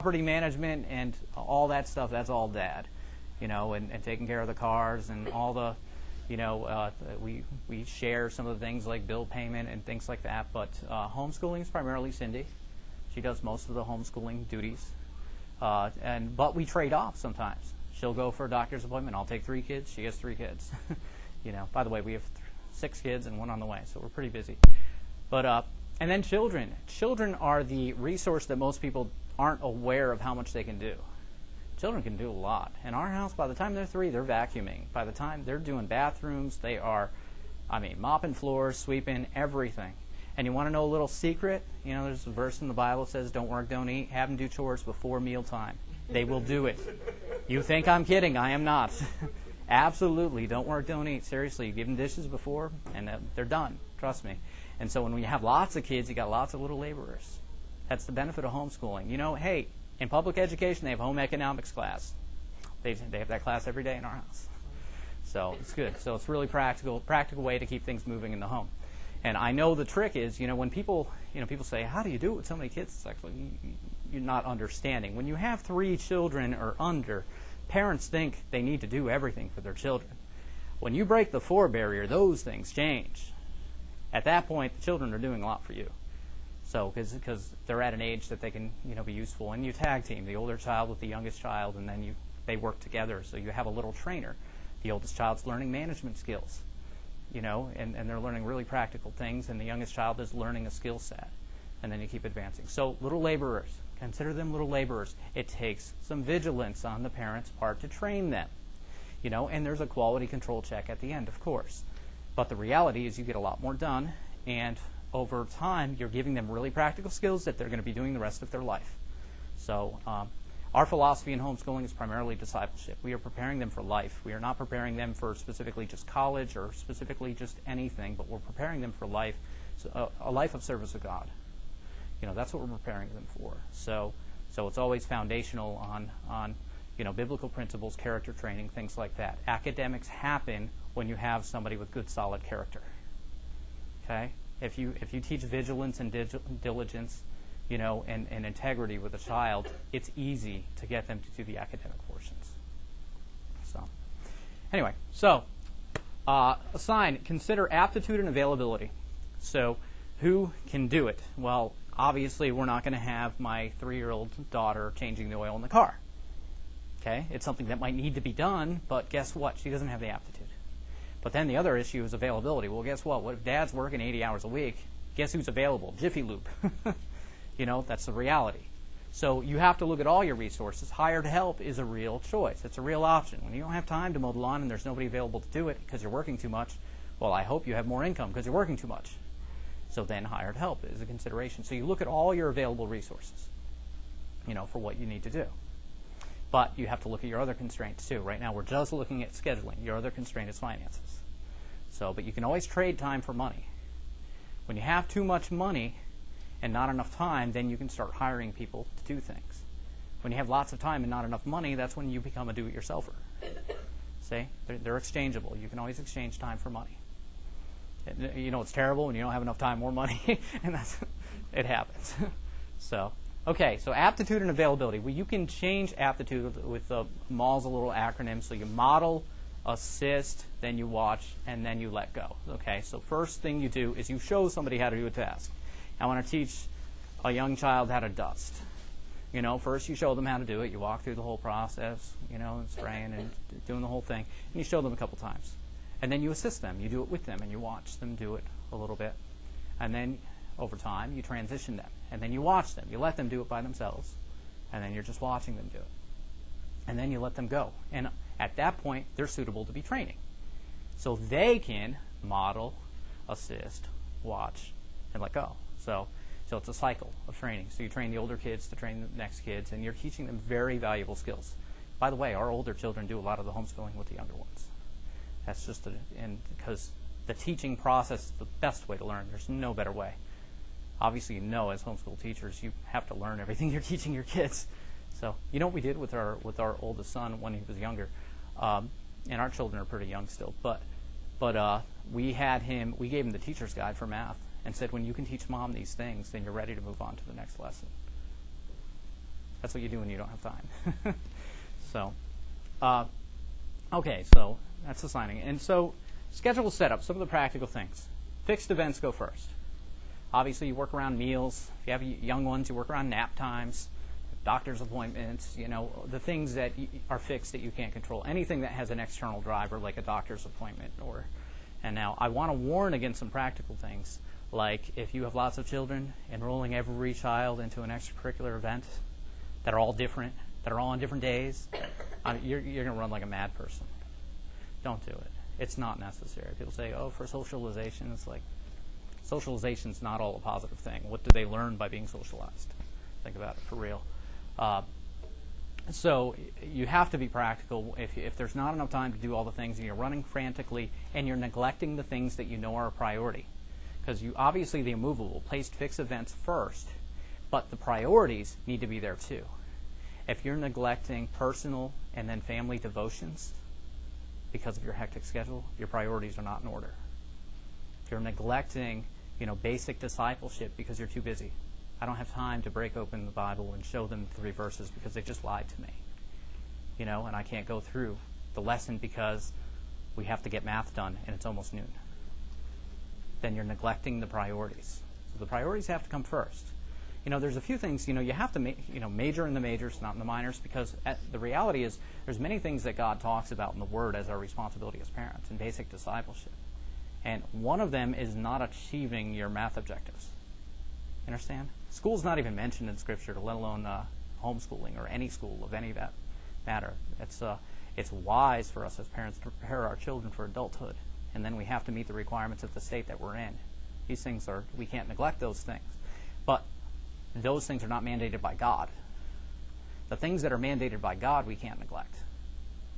property management and all that stuff, that's all Dad, and taking care of the cars and all the, we share some of the things like bill payment and things like that, but homeschooling is primarily Cindy. She does most of the homeschooling duties, but we trade off sometimes. She'll go for a doctor's appointment. I'll take 3 kids. She has 3 kids. By the way, we have 6 kids and 1 on the way, so we're pretty busy. But and then children. Children are the resource that most people aren't aware of how much they can do. Children can do a lot. In our house, by the time they're 3, they're vacuuming. By the time they're doing bathrooms, they are, mopping floors, sweeping, everything. And you want to know a little secret? There's a verse in the Bible that says, don't work, don't eat. Have them do chores before mealtime. They will do it. You think I'm kidding. I am not. Absolutely. Don't work, don't eat. Seriously, you give them dishes before, and they're done. Trust me. And so when you have lots of kids, you got lots of little laborers. That's the benefit of homeschooling. Hey, in public education, they have home economics class. They have that class every day in our house. So it's good. So it's really practical way to keep things moving in the home. And I know the trick is, when people say, how do you do it with so many kids? It's actually, you're not understanding. When you have 3 children or under, parents think they need to do everything for their children. When you break the 4 barrier, those things change. At that point, the children are doing a lot for you. So, because they're at an age that they can, be useful. And you tag team, the older child with the youngest child, and then they work together. So you have a little trainer. The oldest child's learning management skills. And they're learning really practical things, and the youngest child is learning a skill set. And then you keep advancing. So little laborers, consider them little laborers. It takes some vigilance on the parents' part to train them. And there's a quality control check at the end, of course. But the reality is you get a lot more done, and over time you're giving them really practical skills that they're going to be doing the rest of their life. So our philosophy in homeschooling is primarily discipleship. We are preparing them for life. We are not preparing them for specifically just college or specifically just anything, but we're preparing them for life, a life of service of God. That's what we're preparing them for. So it's always foundational on biblical principles, character training, things like that. Academics happen when you have somebody with good, solid character. Okay? If you teach vigilance and diligence, and integrity with a child, it's easy to get them to do the academic portions. So, anyway, assign, consider aptitude and availability. So, who can do it? Well, obviously, we're not going to have my 3-year-old daughter changing the oil in the car. Okay? It's something that might need to be done, but guess what? She doesn't have the aptitude. But then the other issue is availability. Well, guess what? What if Dad's working 80 hours a week? Guess who's available? Jiffy Lube. That's the reality. So you have to look at all your resources. Hired help is a real choice. It's a real option. When you don't have time to mow the lawn and there's nobody available to do it because you're working too much, well, I hope you have more income because you're working too much. So then hired help is a consideration. So you look at all your available resources, for what you need to do. But you have to look at your other constraints too. Right now we're just looking at scheduling. Your other constraint is finances. But you can always trade time for money. When you have too much money and not enough time, then you can start hiring people to do things. When you have lots of time and not enough money, that's when you become a do-it-yourselfer. See? They're exchangeable. You can always exchange time for money. It's terrible when you don't have enough time or money, and it happens. So aptitude and availability. Well, you can change aptitude with MAL's a little acronym. So you model, assist, then you watch, and then you let go. Okay, so first thing you do is you show somebody how to do a task. I want to teach a young child how to dust. First you show them how to do it. You walk through the whole process, and spraying and doing the whole thing, and you show them a couple times. And then you assist them. You do it with them, and you watch them do it a little bit. And then over time, you transition them. And then you watch them. You let them do it by themselves, and then you're just watching them do it. And then you let them go. And at that point, they're suitable to be training. So they can model, assist, watch, and let go. So it's a cycle of training. So you train the older kids to train the next kids, and you're teaching them very valuable skills. By the way, our older children do a lot of the homeschooling with the younger ones. That's just because the teaching process is the best way to learn. There's no better way. Obviously, as homeschool teachers, you have to learn everything you're teaching your kids. So what we did with our oldest son when he was younger, and our children are pretty young still, but we gave him the teacher's guide for math and said, when you can teach Mom these things, then you're ready to move on to the next lesson. That's what you do when you don't have time. So, okay, so that's assigning. And so schedule setup, some of the practical things. Fixed events go first. Obviously, you work around meals. If you have young ones, you work around nap times, doctor's appointments, the things that are fixed that you can't control. Anything that has an external driver, like a doctor's appointment. And now, I want to warn against some practical things, like if you have lots of children, enrolling every child into an extracurricular event that are all different, that are all on different days, you're going to run like a mad person. Don't do it. It's not necessary. People say, oh, for socialization, it's like, socialization's not all a positive thing. What do they learn by being socialized? Think about it for real. So you have to be practical. If there's not enough time to do all the things and you're running frantically and you're neglecting the things that you know are a priority, because you obviously the immovable placed fixed events first, but the priorities need to be there too. If you're neglecting personal and then family devotions because of your hectic schedule, your priorities are not in order. If you're neglecting, basic discipleship because you're too busy. I don't have time to break open the Bible and show them 3 verses because they just lied to me. And I can't go through the lesson because we have to get math done and it's almost noon. Then you're neglecting the priorities. So the priorities have to come first. There's a few things, you have to major in the majors, not in the minors, because the reality is there's many things that God talks about in the Word as our responsibility as parents and basic discipleship. And one of them is not achieving your math objectives. You understand? School's not even mentioned in Scripture, let alone homeschooling or any school of any of that matter. It's wise for us as parents to prepare our children for adulthood, and then we have to meet the requirements of the state that we're in. These things we can't neglect those things. But those things are not mandated by God. The things that are mandated by God we can't neglect,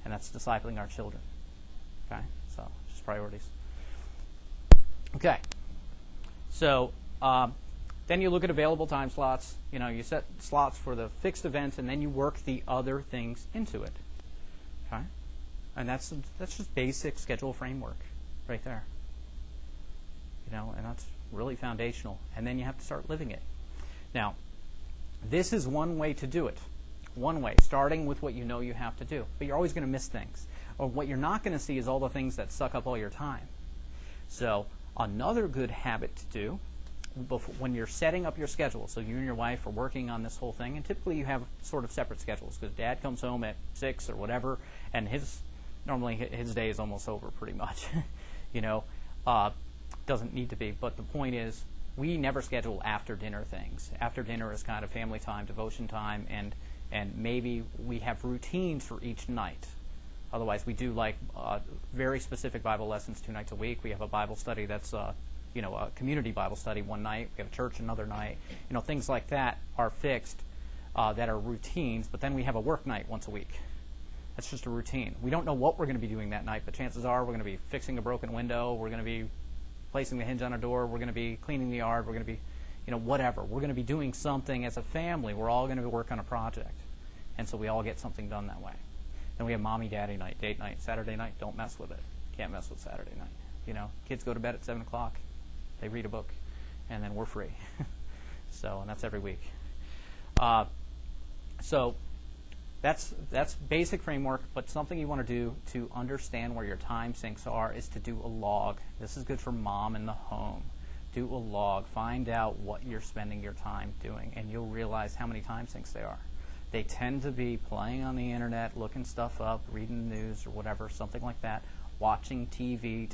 and that's discipling our children. Okay? So, just priorities. Okay. So, then you look at available time slots. You set slots for the fixed events, and then you work the other things into it. Okay? And that's just basic schedule framework right there. And that's really foundational. And then you have to start living it. Now, this is one way to do it. One way, starting with what you know you have to do. But you're always going to miss things. Or what you're not going to see is all the things that suck up all your time. So, another good habit to do when you're setting up your schedule, so you and your wife are working on this whole thing, and typically you have sort of separate schedules because Dad comes home at 6 or whatever, and normally his day is almost over pretty much. Doesn't need to be, but the point is we never schedule after dinner things. After dinner is kind of family time, devotion time, and maybe we have routines for each night. Otherwise, we do very specific Bible lessons 2 nights a week. We have a Bible study that's a community Bible study one night. We have a church another night. Things like that are fixed, that are routines. But then we have a work night once a week. That's just a routine. We don't know what we're going to be doing that night, but chances are we're going to be fixing a broken window. We're going to be placing the hinge on a door. We're going to be cleaning the yard. We're going to be, whatever. We're going to be doing something as a family. We're all going to work on a project. And so we all get something done that way. Then we have mommy, daddy night, date night, Saturday night. Don't mess with it. Can't mess with Saturday night. Kids go to bed at 7 o'clock. They read a book, and then we're free. And that's every week. So that's basic framework, but something you want to do to understand where your time sinks are is to do a log. This is good for mom in the home. Do a log. Find out what you're spending your time doing, and you'll realize how many time sinks they are. They tend to be playing on the internet, looking stuff up, reading the news or whatever, something like that, watching TV.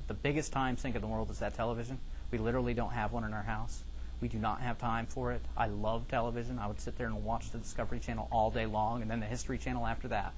The biggest time sink in the world is that television. We literally don't have one in our house. We do not have time for it. I love television. I would sit there and watch the Discovery Channel all day long and then the History Channel after that.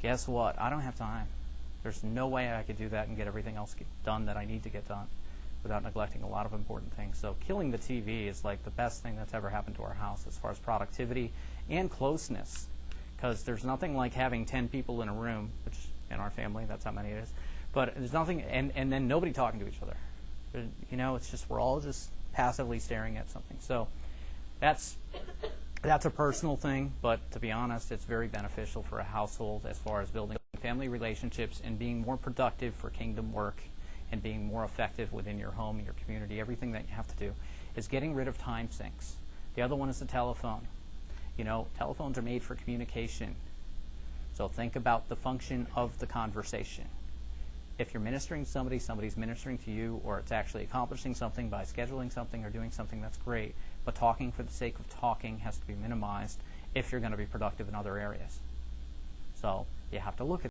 Guess what? I don't have time. There's no way I could do that and get everything else done that I need to get done without neglecting a lot of important things. So killing the TV is like the best thing that's ever happened to our house as far as productivity and closeness, because there's nothing like having 10 people in a room, which in our family, that's how many it is, but there's nothing, and then nobody talking to each other. It's just we're all just passively staring at something. So that's a personal thing, but to be honest, it's very beneficial for a household as far as building family relationships and being more productive for kingdom work and being more effective within your home and your community. Everything that you have to do is getting rid of time sinks. The other one is the telephone. You know, telephones are made for communication. So think about the function of the conversation. If you're ministering to somebody, somebody's ministering to you, or it's actually accomplishing something by scheduling something or doing something, that's great. But talking for the sake of talking has to be minimized if you're going to be productive in other areas. So you have to look at